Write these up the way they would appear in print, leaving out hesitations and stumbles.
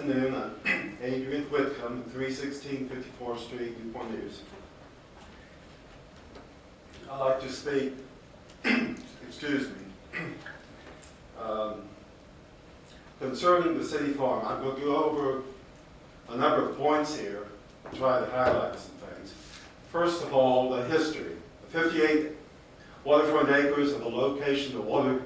afternoon. I'm Adrian Whitcomb, 316 54th Street, Newport News. I'd like to speak, excuse me, concerning the city farm. I'm going to go over a number of points here and try to highlight some things. First of all, the history. The 58 waterfront acres of the location of Water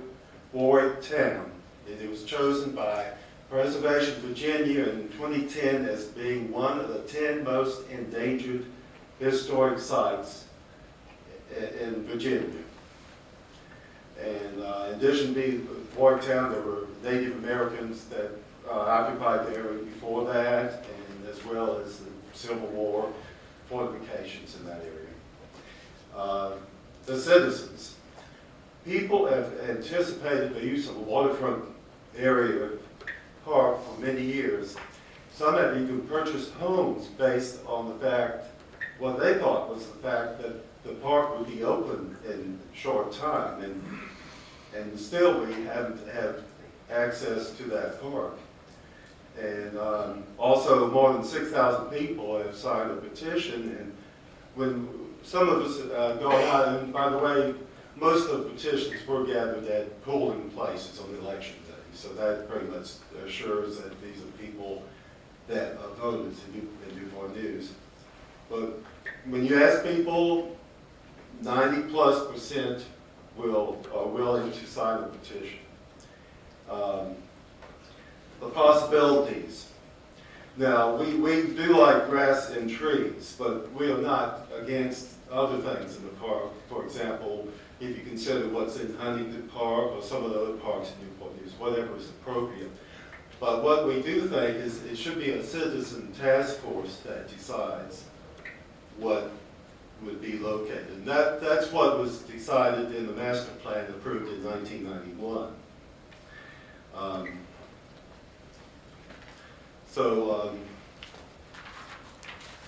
Warwick Town. It was chosen by Preservation Virginia in 2010 as being one of the 10 most endangered historic sites in Virginia. And in addition to Warwick Town, there were Native Americans that occupied the area before that, and as well as the Civil War fortifications in that area. The citizens. People have anticipated the use of a waterfront area park for many years. Some have even purchased homes based on the fact, what they thought was the fact that the park would be open in a short time, and still we haven't had access to that park. And also more than 6,000 people have signed a petition, and when some of us go out, and by the way, most of the petitions were gathered at polling places on election day, so that pretty much assures that these are people that voted in Newport News. But when you ask people, 90+% are willing to sign a petition. The possibilities. Now, we do like grass and trees, but we are not against other things in the park. For example, if you consider what's in Huntington Park or some of the other parks in Newport News, whatever is appropriate. But what we do think is it should be a citizen task force that decides what would be located. And that's what was decided in the master plan approved in 1991.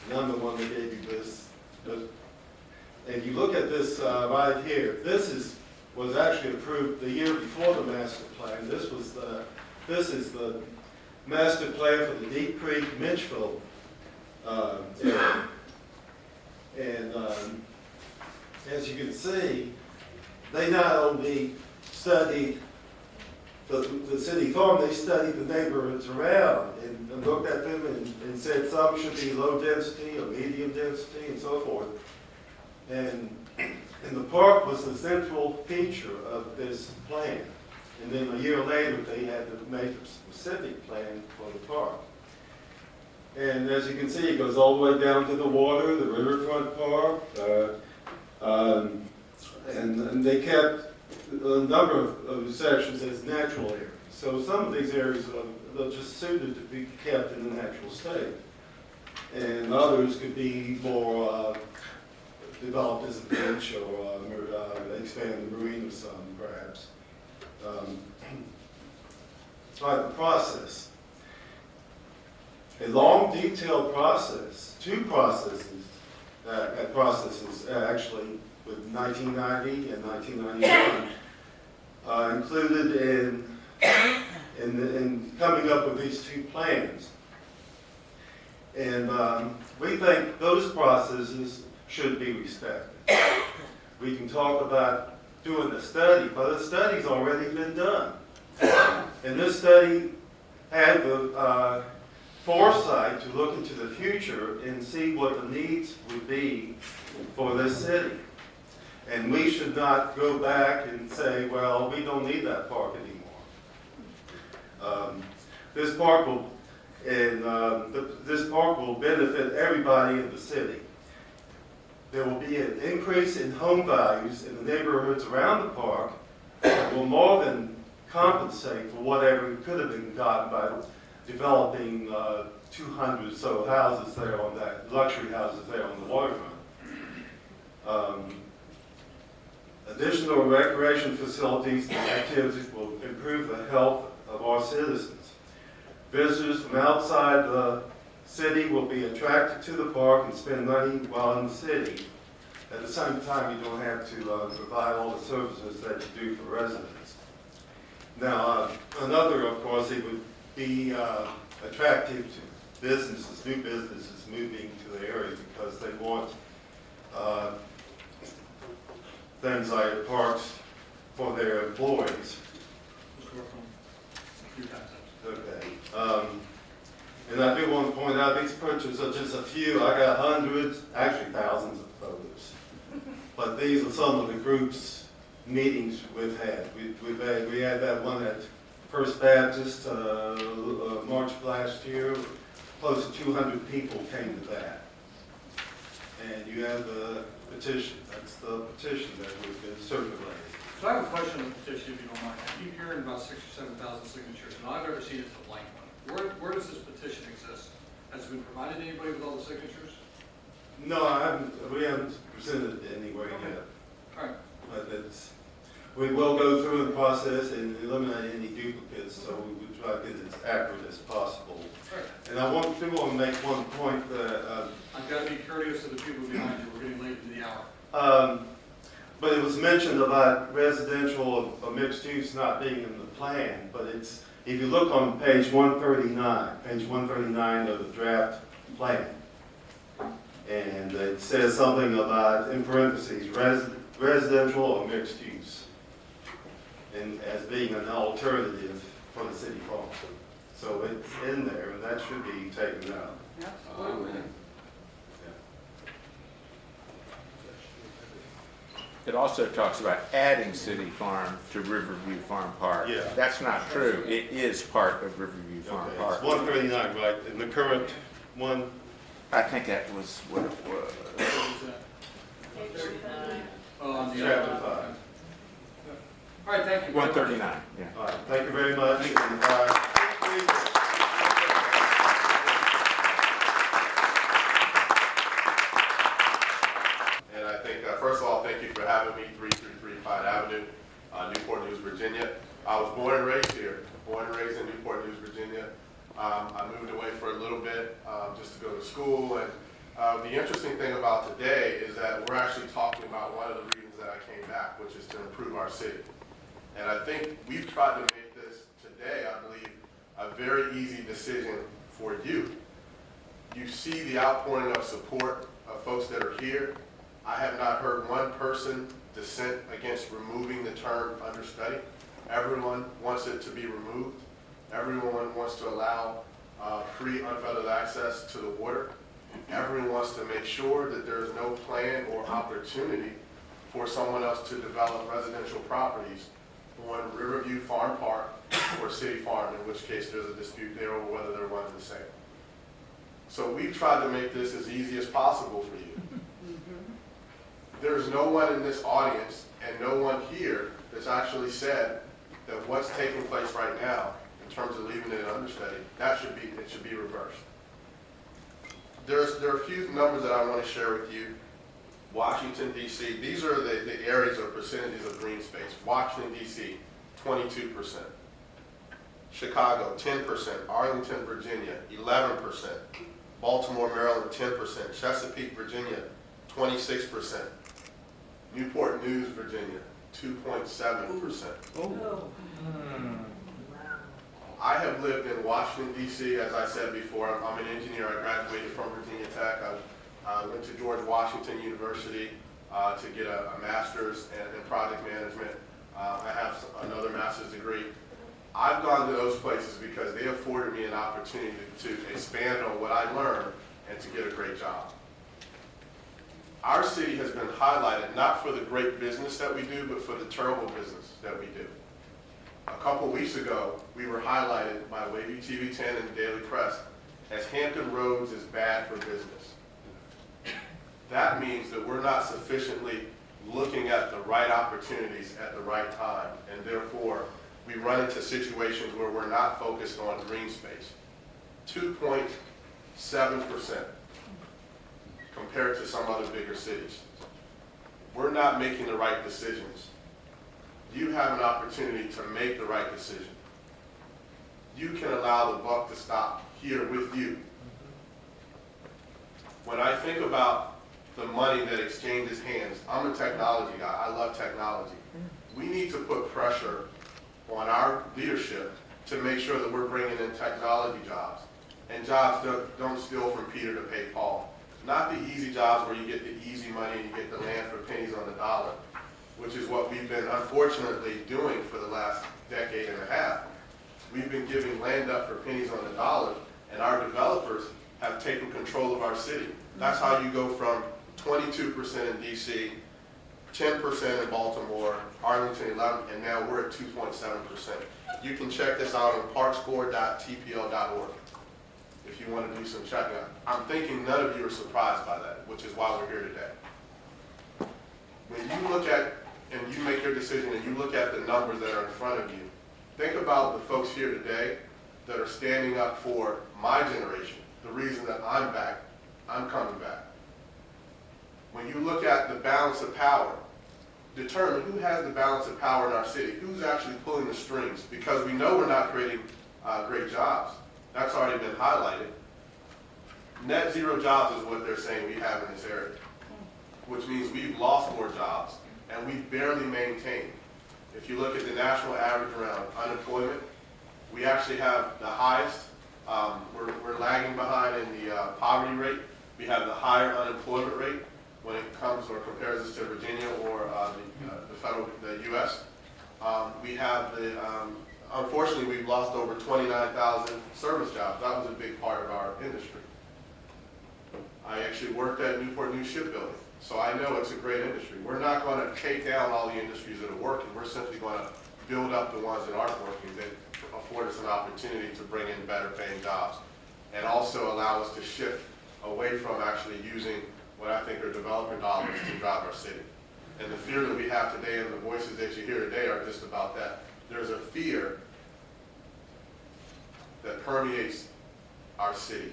Number one, they gave you this. If you look at this right here, was actually approved the year before the master plan. This is the master plan for the Deep Creek Mitchell area. And as you can see, they not only studied the city farm, they studied the neighborhoods around and looked at them and said some should be low density or medium density and so forth. And the park was the central feature of this plan. And then a year later, they had to make a specific plan for the park. And as you can see, it goes all the way down to the water, the riverfront park, and they kept a number of sections as natural areas. So some of these areas are just suited to be kept in a natural state. And others could be more developed as a beach or expand the marina some, perhaps. Right, the process. A long, detailed process, two processes, actually, with 1990 and 1991, included in coming up with these two plans. And we think those processes should be respected. We can talk about doing a study, but a study's already been done. And this study had the foresight to look into the future and see what the needs would be for this city. And we should not go back and say, well, we don't need that park anymore. This park will benefit everybody in the city. There will be an increase in home values in the neighborhoods around the park that will more than compensate for whatever could have been gotten by developing 200 or so houses there on that, luxury houses there on the waterfront. Additional recreation facilities and activities will improve the health of our citizens. Visitors from outside the city will be attracted to the park and spend money while in the city. At the same time, you don't have to provide all the services that you do for residents. Now, another, of course, it would be attractive to businesses, new businesses moving to the area because they want things like parks for their employees. Okay. And I do want to point out these pictures are just a few. I got hundreds, actually thousands of photos. But these are some of the groups meetings we've had. We had that one at First Baptist March of last year. Close to 200 people came to that. And you have the petition. That's the petition that we've been circulating. So I have a question on the petition, if you don't mind. I keep hearing about 6,000 or 7,000 signatures, and I've never seen it as a blank one. Where does this petition exist? Has it been provided to anybody with all the signatures? No, we haven't presented it anywhere yet. All right. But we will go through the process and eliminate any duplicates, so we will try to get it as accurate as possible. Right. And I want to make one point that I've got to be courteous to the people behind you. We're getting late in the hour. but it was mentioned about residential or mixed use not being in the plan, but it's, if you look on page 139 of the draft plan, and it says something about, in parentheses, residential or mixed use, and as being an alternative for the city farm. So it's in there, and that should be taken out. Absolutely. It also talks about adding City Farm to Riverview Farm Park. Yeah. That's not true. It is part of Riverview Farm Okay, Park. it's 139, right? In the current one, I think that was what it was. On the chapter 5. All right, thank you. 139, yeah. All right, thank you very much. And I think, first of all, thank you for having me, 333 Pine Avenue, Newport News, Virginia. I was born and raised here, born and raised in Newport News, Virginia. I moved away for a little bit just to go to school. And the interesting thing about today is that we're actually talking about one of the reasons that I came back, which is to improve our city. And I think we've tried to make this today, I believe, a very easy decision for you. You see the outpouring of support of folks that are here. I have not heard one person dissent against removing the term understudy. Everyone wants it to be removed. Everyone wants to allow free, unfettered access to the water. Everyone wants to make sure that there is no plan or opportunity for someone else to develop residential properties on Riverview Farm Park or City Farm, in which case there's a dispute there over whether they're one and the same. So we've tried to make this as easy as possible for you. There's no one in this audience and no one here that's actually said that what's taking place right now in terms of leaving it an understudy, it should be reversed. There are a few numbers that I want to share with you. Washington, D.C., these are the areas or percentages of green space. Washington, D.C., 22%. Chicago, 10%. Arlington, Virginia, 11%. Baltimore, Maryland, 10%. Chesapeake, Virginia, 26%. Newport News, Virginia, 2.7%. Oh. I have lived in Washington, D.C., as I said before. I'm an engineer. I graduated from Virginia Tech. I went to George Washington University to get a master's in project management. I have another master's degree. I've gone to those places because they afforded me an opportunity to expand on what I learned and to get a great job. Our city has been highlighted not for the great business that we do, but for the terrible business that we do. A couple weeks ago, we were highlighted by Wavy TV 10 and the Daily Press as Hampton Roads is bad for business. That means that we're not sufficiently looking at the right opportunities at the right time, and therefore we run into situations where we're not focused on green space. 2.7% compared to some other bigger cities. We're not making the right decisions. You have an opportunity to make the right decision. You can allow the buck to stop here with you. When I think about the money that exchanges hands, I'm a technology guy. I love technology. We need to put pressure on our leadership to make sure that we're bringing in technology jobs. and jobs don't steal from Peter to pay Paul. Not the easy jobs where you get the easy money and you get the land for pennies on the dollar, which is what we've been unfortunately doing for the last decade and a half. We've been giving land up for pennies on the dollar, and our developers have taken control of our city. That's how you go from 22% in DC, 10% in Baltimore, Arlington 11, and now we're at 2.7%. You can check this out on parkscore.tpl.org if you want to do some checking out. I'm thinking none of you are surprised by that, which is why we're here today. When you look at, and you make your decision and you look at the numbers that are in front of you, think about the folks here today that are standing up for my generation, the reason that I'm back, I'm coming back. When you look at the balance of power, determine who has the balance of power in our city, who's actually pulling the strings, because we know we're not creating great jobs. That's already been highlighted. Net zero jobs is what they're saying we have in this area, which means we've lost more jobs and we've barely maintained. If you look at the national average around unemployment, we actually have the highest. We're lagging behind in the poverty rate. We have the higher unemployment rate when it comes or compares us to Virginia or the U.S. We have the, unfortunately, we've lost over 29,000 service jobs. That was a big part of our industry. I actually worked at Newport News Shipbuilding, so I know it's a great industry. We're not going to take down all the industries that are working. We're simply going to build up the ones that aren't working that afford us an opportunity to bring in better paying jobs and also allow us to shift away from actually using what I think are developer dollars to drive our city. And the fear that we have today and the voices that you hear today are just about that. There's a fear that permeates our city.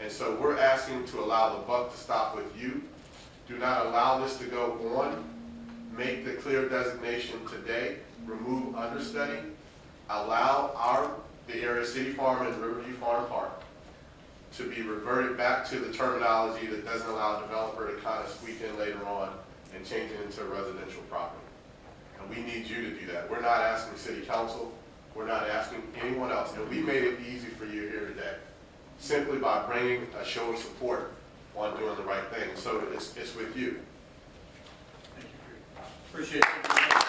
And so we're asking to allow the buck to stop with you. Do not allow this to go on. Make the clear designation today. Remove understudy. Allow the area City Farm and Riverview Farm Park to be reverted back to the terminology that doesn't allow a developer to kind of squeak in later on and change it into a residential property. And we need you to do that. We're not asking City Council. We're not asking anyone else. And we made it easy for you here today, simply by bringing a show of support on doing the right thing. So it's with you. Thank you. Appreciate it.